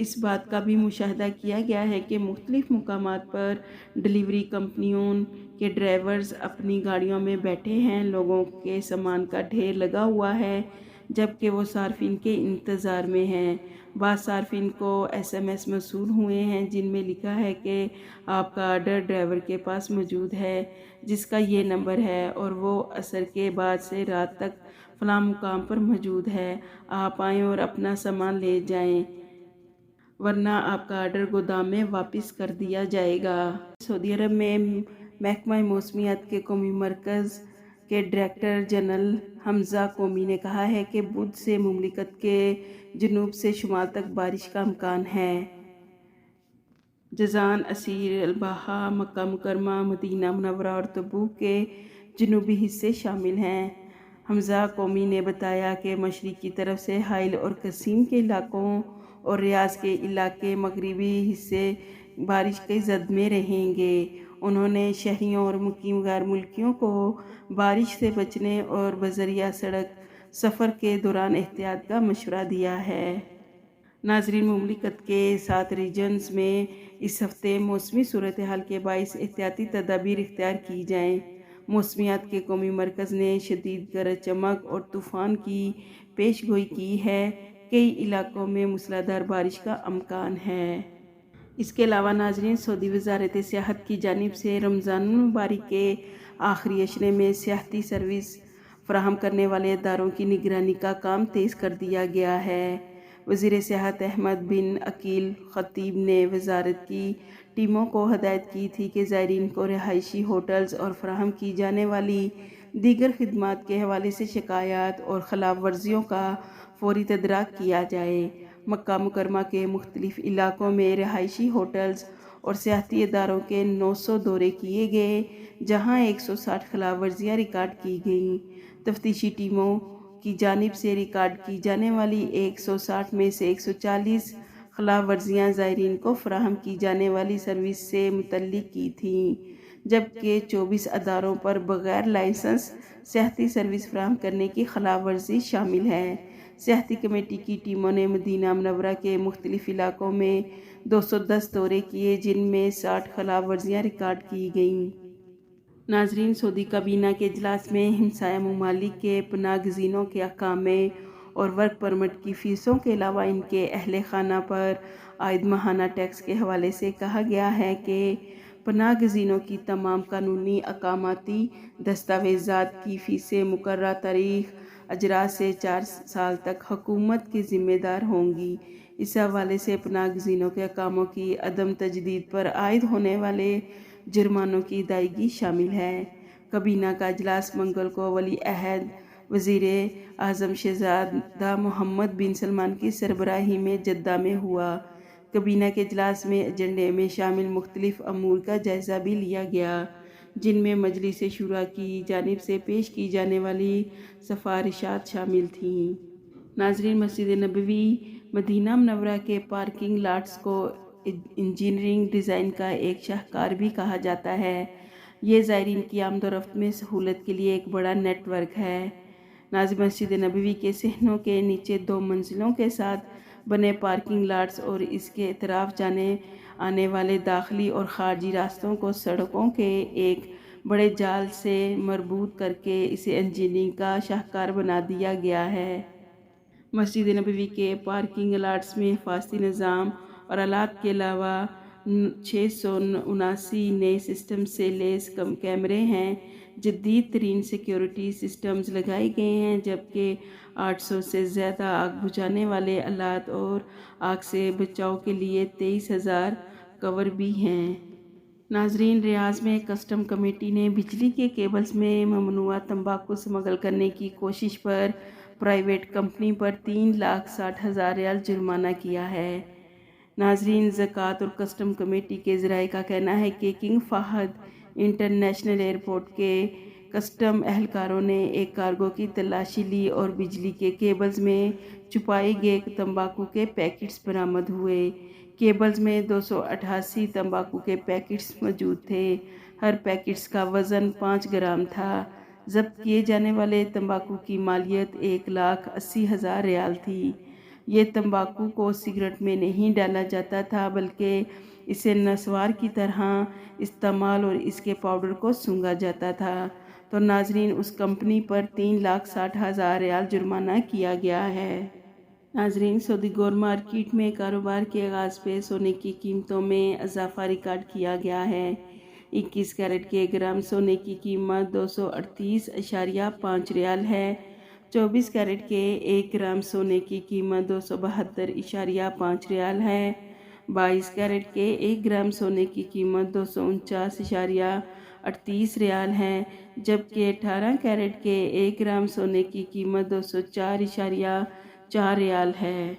اس بات کا بھی مشاہدہ کیا گیا ہے کہ مختلف مقامات پر ڈلیوری کمپنیوں کے ڈرائیورز اپنی گاڑیوں میں بیٹھے ہیں، لوگوں کے سامان کا ڈھیر لگا ہوا ہے جبکہ وہ صارفین کے انتظار میں ہیں۔ بعض صارفین کو SMS موصول ہوئے ہیں جن میں لکھا ہے کہ آپ کا آرڈر ڈرائیور کے پاس موجود ہے جس کا یہ نمبر ہے اور وہ عصر کے بعد سے رات تک فلاں مقام پر موجود ہے، آپ آئیں اور اپنا سامان لے جائیں ورنہ آپ کا آرڈر گودام میں واپس کر دیا جائے گا۔ سعودی عرب میں محکمہ موسمیات کے قومی مرکز کے ڈائریکٹر جنرل حمزہ قومی نے کہا ہے کہ بدھ سے مملکت کے جنوب سے شمال تک بارش کا امکان ہے۔ جازان، عسیر، الباحہ، مکہ مکرمہ، مدینہ منورہ اور تبوک کے جنوبی حصے شامل ہیں۔ حمزہ قومی نے بتایا کہ مشرقی طرف سے حائل اور قصیم کے علاقوں اور ریاض کے علاقے مغربی حصے بارش کی زد میں رہیں گے۔ انہوں نے شہریوں اور مقیم غیر ملکیوں کو بارش سے بچنے اور بذریعہ سڑک سفر کے دوران احتیاط کا مشورہ دیا ہے۔ ناظرین، مملکت کے 7 ریجنز میں اس ہفتے موسمی صورتحال کے باعث احتیاطی تدابیر اختیار کی جائیں۔ موسمیات کے قومی مرکز نے شدید گرج چمک اور طوفان کی پیش گوئی کی ہے۔ کئی علاقوں میں موسلا دھار بارش کا امکان ہے۔ اس کے علاوہ ناظرین، سعودی وزارت سیاحت کی جانب سے رمضان المبارک کے آخری عشرے میں سیاحتی سروس فراہم کرنے والے اداروں کی نگرانی کا کام تیز کر دیا گیا ہے۔ وزیر سیاحت احمد بن عقیل خطیب نے وزارت کی ٹیموں کو ہدایت کی تھی کہ زائرین کو رہائشی ہوٹلز اور فراہم کی جانے والی دیگر خدمات کے حوالے سے شکایات اور خلاف ورزیوں کا فوری تدارک کیا جائے۔ مکہ مکرمہ کے مختلف علاقوں میں رہائشی ہوٹلز اور سیاحتی اداروں کے 900 دورے کیے گئے جہاں 160 خلاف ورزیاں ریکارڈ کی گئیں۔ تفتیشی ٹیموں کی جانب سے ریکارڈ کی جانے والی 160 میں سے 140 خلاف ورزیاں زائرین کو فراہم کی جانے والی سروس سے متعلق کی تھیں جبکہ 24 اداروں پر بغیر لائسنس سیاحتی سروس فراہم کرنے کی خلاف ورزی شامل ہے۔ سیاحتی کمیٹی کی ٹیموں نے مدینہ منورہ کے مختلف علاقوں میں 210 دورے کیے جن میں 60 خلاف ورزیاں ریکارڈ کی گئیں۔ ناظرین، سعودی کابینہ کے اجلاس میں ہمسایہ ممالک کے پناہ گزینوں کے اقامے اور ورک پرمٹ کی فیسوں کے علاوہ ان کے اہل خانہ پر عائد ماہانہ ٹیکس کے حوالے سے کہا گیا ہے کہ پناہ گزینوں کی تمام قانونی اقامتی دستاویزات کی فیسیں مقررہ تاریخ اجراء سے 4 سال تک حکومت کی ذمہ دار ہوں گی۔ اس حوالے سے پناہ گزینوں کے اقاموں کی عدم تجدید پر عائد ہونے والے جرمانوں کی ادائیگی شامل ہے۔ کابینہ کا اجلاس منگل کو ولی عہد وزیر اعظم شہزادہ محمد بن سلمان کی سربراہی میں جدہ میں ہوا۔ کابینہ کے اجلاس میں ایجنڈے میں شامل مختلف امور کا جائزہ بھی لیا گیا جن میں مجلس شورا کی جانب سے پیش کی جانے والی سفارشات شامل تھیں۔ ناظرین، مسجد نبوی مدینہ منورہ کے پارکنگ لاٹس کو انجینئرنگ ڈیزائن کا ایک شاہکار بھی کہا جاتا ہے۔ یہ زائرین کی آمد و رفت میں سہولت کے لیے ایک بڑا نیٹ ورک ہے۔ ناظرین، مسجد نبوی کے صحنوں کے نیچے 2 منزلوں کے ساتھ بنے پارکنگ لاٹس اور اس کے اطراف جانے آنے والے داخلی اور خارجی راستوں کو سڑکوں کے ایک بڑے جال سے مربوط کر کے اسے انجینئرنگ کا شاہکار بنا دیا گیا ہے۔ مسجد نبوی کے پارکنگ لاٹس میں حفاظتی نظام اور آلات کے علاوہ 679 نئے سسٹم سے لیس کیمرے ہیں۔ جدید ترین سیکیورٹی سسٹمز لگائے گئے ہیں جبکہ 800 سے زیادہ آگ بجھانے والے آلات اور آگ سے بچاؤ کے لیے 23,000 کور بھی ہیں۔ ناظرین، ریاض میں کسٹم کمیٹی نے بجلی کے کیبلز میں ممنوعہ تمباکو اسمگل کرنے کی کوشش پر پرائیویٹ کمپنی پر 3,60,000 ریال جرمانہ کیا ہے۔ ناظرین، زکوٰۃ اور کسٹم کمیٹی کے ذرائع کا کہنا ہے کہ کنگ فہد انٹرنیشنل ایئرپورٹ کے کسٹم اہلکاروں نے ایک کارگو کی تلاشی لی اور بجلی کے کیبلز میں چھپائے گئے تمباکو کے پیکٹس برآمد ہوئے۔ کیبلز میں 288 تمباکو کے پیکٹس موجود تھے۔ ہر پیکٹس کا وزن 5 گرام تھا۔ ضبط کیے جانے والے تمباکو کی مالیت 1,80,000 ریال تھی۔ یہ تمباکو کو سگریٹ میں نہیں ڈالا جاتا تھا بلکہ اسے نسوار کی طرح استعمال اور اس کے پاؤڈر کو سونگھا جاتا تھا۔ تو ناظرین، اس کمپنی پر 3,60,000 ریال جرمانہ کیا گیا ہے۔ ناظرین، سعودی گولڈ مارکیٹ میں کاروبار کے آغاز پہ سونے کی قیمتوں میں اضافہ ریکارڈ کیا گیا ہے۔ 21 کیرٹ کے گرام سونے کی قیمت 238.5 ریال ہے۔ 24 کیرٹ کے 1 گرام سونے کی قیمت 272.5 ریال ہے۔ 22 کیرٹ کے 1 گرام سونے کی قیمت 249.38 ریال ہے، جبکہ 18 کیرٹ کے 1 گرام سونے کی قیمت 204.4 ریال ہے۔